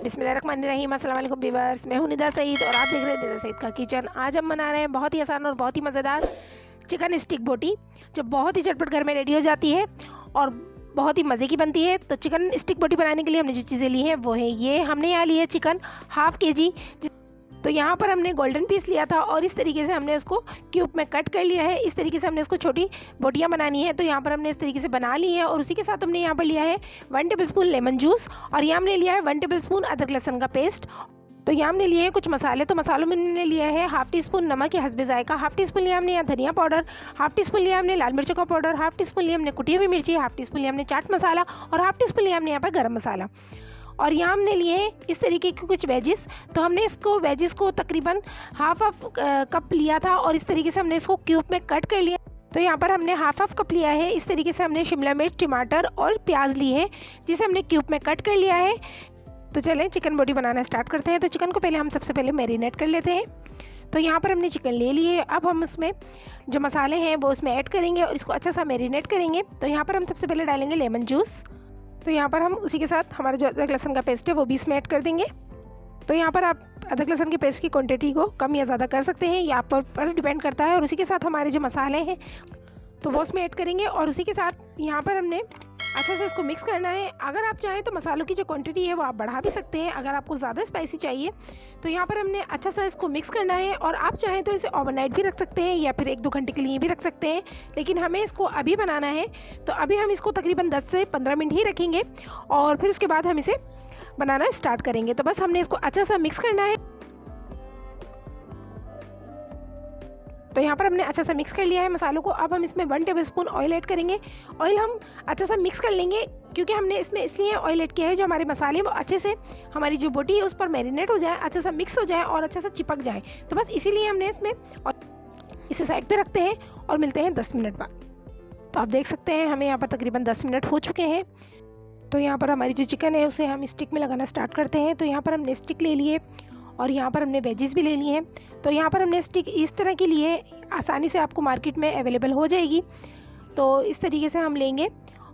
बिस्मिल्लाहिर्रहमानिर्रहीम, अस्सलाम वालेकुम व्यूअर्स। मैं हूं निदा सईद और आप देख रहे हैं निदा सईद का किचन। आज हम बना रहे हैं बहुत ही आसान और बहुत ही मज़ेदार चिकन स्टिक बोटी, जो बहुत ही झटपट घर में रेडी हो जाती है और बहुत ही मज़े की बनती है। तो चिकन स्टिक बोटी बनाने के लिए हमने जो चीज़ें ली हैं वो है ये। हमने यहाँ ली है चिकन हाफ केजी। तो यहाँ पर हमने गोल्डन पीस लिया था और इस तरीके से हमने उसको क्यूब में कट कर लिया है। इस तरीके से हमने इसको छोटी बोटियाँ बनानी है। तो यहाँ पर हमने इस तरीके से बना ली है और उसी के साथ हमने यहाँ पर लिया है 1 टेबलस्पून लेमन जूस और यहाँ हमने लिया है 1 टेबलस्पून अदरक लहसुन का पेस्ट। तो यहाँ हमने लिए हैं कुछ मसाले। तो मसालों में हमने लिया है हाफ टी स्पून नमक या हस्बे जायका, हाफ टी स्पून लिया हमने यहाँ धनिया पाउडर, हाफ टी स्पून लिया हमने लाल मिर्चों का पाउडर, हाफ टी स्पून लिया हमने कुटी हुई मिर्ची, हाफ टी स्पून लिया हमने चाट मसाला और हाफ टी स्पून लिया हमने यहाँ पर गर्म मसाला। और यहाँ हमने लिए हैं इस तरीके के कुछ वेजिस। तो हमने इसको वेजिस को तकरीबन हाफ कप लिया था और इस तरीके से हमने इसको क्यूब में कट कर लिया। तो यहाँ पर हमने हाफ कप लिया है। इस तरीके से हमने शिमला मिर्च, टमाटर और प्याज लिए हैं जिसे हमने क्यूब में कट कर लिया है। तो चलें चिकन बोटी बनाना स्टार्ट करते हैं। तो चिकन को पहले हम सबसे पहले मैरिनेट कर लेते हैं। तो यहाँ पर हमने चिकन ले लिए। अब हम इसमें जो मसाले हैं वो उसमें ऐड करेंगे और इसको अच्छा सा मैरिनेट करेंगे। तो यहाँ पर हम सबसे पहले डालेंगे लेमन जूस। तो यहाँ पर हम उसी के साथ हमारा जो अदरक लहसुन का पेस्ट है वो भी इसमें ऐड कर देंगे। तो यहाँ पर आप अदरक लहसुन के पेस्ट की क्वांटिटी को कम या ज़्यादा कर सकते हैं, ये आप पर डिपेंड करता है। और उसी के साथ हमारे जो मसाले हैं तो वो उसमें ऐड करेंगे और उसी के साथ यहाँ पर हमने अच्छे से इसको मिक्स करना है। अगर आप चाहें तो मसालों की जो क्वांटिटी है वो आप बढ़ा भी सकते हैं अगर आपको ज़्यादा स्पाइसी चाहिए। तो यहाँ पर हमने अच्छा सा इसको मिक्स करना है और आप चाहें तो इसे ओवरनाइट भी रख सकते हैं या फिर 1-2 घंटे के लिए भी रख सकते हैं, लेकिन हमें इसको अभी बनाना है। तो अभी हम इसको तकरीबन 10 से 15 मिनट ही रखेंगे और फिर उसके बाद हम इसे बनाना स्टार्ट करेंगे। तो बस हमने इसको अच्छा सा मिक्स करना है। तो यहाँ पर हमने अच्छा सा मिक्स कर लिया है मसालों को। अब हम इसमें 1 टेबलस्पून ऑयल ऐड करेंगे। ऑयल हम अच्छा सा मिक्स कर लेंगे क्योंकि हमने इसमें इसलिए ऑयल ऐड किया है जो हमारे मसाले वो अच्छे से हमारी जो बोटी है उस पर मैरिनेट हो जाए, अच्छा सा मिक्स हो जाए और अच्छा सा चिपक जाए। तो बस इसीलिए हमने इसमें इसे साइड पे रखते हैं और मिलते हैं 10 मिनट बाद। तो आप देख सकते हैं हमें यहाँ पर तकरीबन 10 मिनट हो चुके हैं। तो यहाँ पर हमारी जो चिकन है उसे हम स्टिक में लगाना स्टार्ट करते हैं। तो यहाँ पर हमने स्टिक ले लिए और यहाँ पर हमने वेजिस भी ले लिए हैं। तो यहाँ पर हमने स्टिक इस तरह की लिए, आसानी से आपको मार्केट में अवेलेबल हो जाएगी। तो इस तरीके से हम लेंगे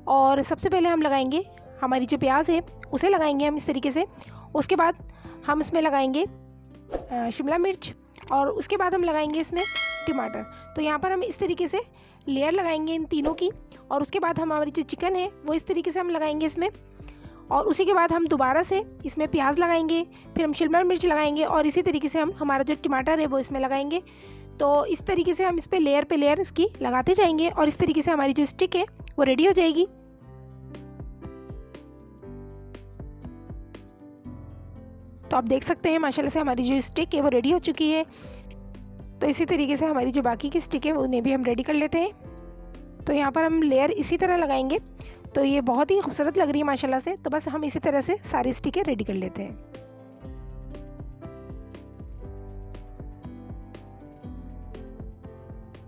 और सबसे पहले हम लगाएंगे हमारी जो प्याज है उसे लगाएंगे हम इस तरीके से। उसके बाद हम इसमें लगाएंगे शिमला मिर्च और उसके बाद हम लगाएंगे इसमें टमाटर। तो यहाँ पर हम इस तरीके से लेयर लगाएंगे इन तीनों की और उसके बाद हमारी जो चिकन है वो इस तरीके से हम लगाएंगे इसमें और उसी के बाद हम दोबारा से इसमें प्याज लगाएंगे, फिर हम शिमला मिर्च लगाएंगे और इसी तरीके से हम हमारा जो टमाटर है वो इसमें लगाएंगे। तो इस तरीके से हम इस पे लेयर पे लेयर इसकी लगाते जाएंगे और इस तरीके से हमारी जो स्टिक है वो रेडी हो जाएगी। तो आप देख सकते हैं माशाल्लाह से हमारी जो स्टिक है वो रेडी हो चुकी है। तो इसी तरीके से हमारी जो बाकी की स्टिक है उन्हें भी हम रेडी कर लेते हैं। तो यहाँ पर हम लेयर इसी तरह लगाएंगे। तो ये बहुत ही खूबसूरत लग रही है माशाल्लाह से। तो बस हम इसी तरह से सारी स्टिकें रेडी कर लेते हैं।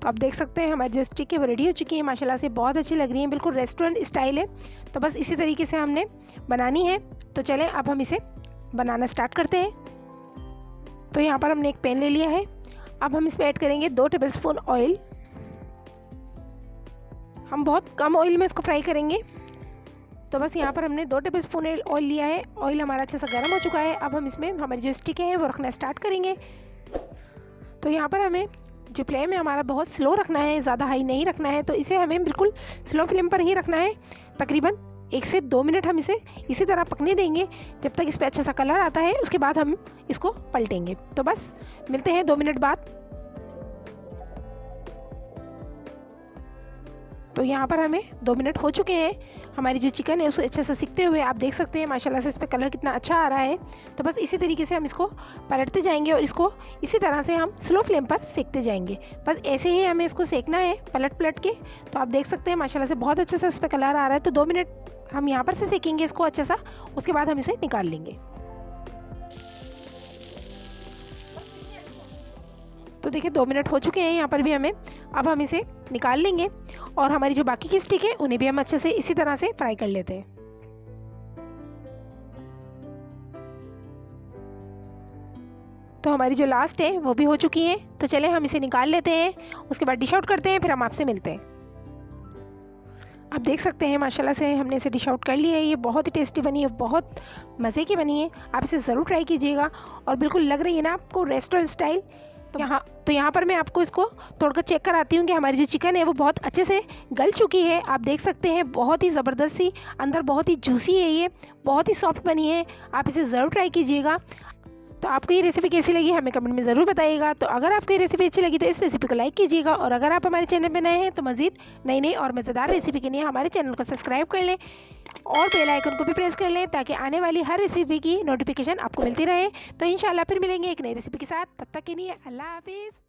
तो आप देख सकते हैं हमारी जो स्टिक है वो रेडी हो चुकी है माशाल्लाह से, बहुत अच्छी लग रही है, बिल्कुल रेस्टोरेंट स्टाइल है। तो बस इसी तरीके से हमने बनानी है। तो चलें अब हम इसे बनाना स्टार्ट करते हैं। तो यहाँ पर हमने एक पैन ले लिया है। अब हम इसमें ऐड करेंगे 2 टेबलस्पून ऑयल। हम बहुत कम ऑयल में इसको फ्राई करेंगे। तो बस यहाँ पर हमने 2 टेबलस्पून ऑयल लिया है। ऑयल हमारा अच्छा सा गर्म हो चुका है। अब हम इसमें हमारी जो स्टिक है वो रखना स्टार्ट करेंगे। तो यहाँ पर हमें जो फ्लेम है हमारा बहुत स्लो रखना है, ज़्यादा हाई नहीं रखना है। तो इसे हमें बिल्कुल स्लो फ्लेम पर ही रखना है। तकरीबन 1 से 2 मिनट हम इसे इसी तरह पकने देंगे जब तक इस पर अच्छा सा कलर आता है। उसके बाद हम इसको पलटेंगे। तो बस मिलते हैं 2 मिनट बाद। तो यहाँ पर हमें 2 मिनट हो चुके हैं। हमारी जो चिकन है उसको अच्छे से सिकते हुए आप देख सकते हैं माशाल्लाह से इस पर कलर कितना अच्छा आ रहा है। तो बस इसी तरीके से हम इसको पलटते जाएंगे और इसको इसी तरह से हम स्लो फ्लेम पर सेकते जाएंगे। बस ऐसे ही हमें इसको सेकना है पलट पलट के। तो आप देख सकते हैं माशाल्लाह से बहुत अच्छे से इस पर कलर आ रहा है। तो 2 मिनट हम यहाँ पर से सेकेंगे इसको अच्छे सा, उसके बाद हम इसे निकाल लेंगे। तो देखिए 2 मिनट हो चुके हैं यहाँ पर भी हमें। अब हम इसे निकाल लेंगे और हमारी जो बाकी की स्टिक है उन्हें भी हम अच्छे से इसी तरह से फ्राई कर लेते हैं। तो हमारी जो लास्ट है वो भी हो चुकी है। तो चले हम इसे निकाल लेते हैं, उसके बाद डिश आउट करते हैं, फिर हम आपसे मिलते हैं। आप देख सकते हैं माशाल्लाह से हमने इसे डिश आउट कर लिया है। ये बहुत ही टेस्टी बनी है, बहुत मज़े की बनी है। आप इसे ज़रूर ट्राई कीजिएगा और बिल्कुल लग रही है ना आपको रेस्टोरेंट स्टाइल। तो यहाँ पर मैं आपको इसको तोड़कर चेक कराती हूँ कि हमारी जो चिकन है वो बहुत अच्छे से गल चुकी है। आप देख सकते हैं बहुत ही ज़बरदस्त सी, अंदर बहुत ही जूसी है, ये बहुत ही सॉफ्ट बनी है। आप इसे ज़रूर ट्राई कीजिएगा। तो आपको ये रेसिपी कैसी लगी हमें कमेंट में ज़रूर बताइएगा। तो अगर आपको ये रेसिपी अच्छी लगी तो इस रेसिपी को लाइक कीजिएगा और अगर आप हमारे चैनल पे नए हैं तो मज़ीद नई नई और मज़ेदार रेसिपी के लिए हमारे चैनल को सब्सक्राइब कर लें और बेल आइकन को भी प्रेस कर लें ताकि आने वाली हर रेसिपी की नोटिफिकेशन आपको मिलती रहे। तो इंशाल्लाह फिर मिलेंगे एक नई रेसिपी के साथ। तब तक के लिए अल्लाह हाफिज़।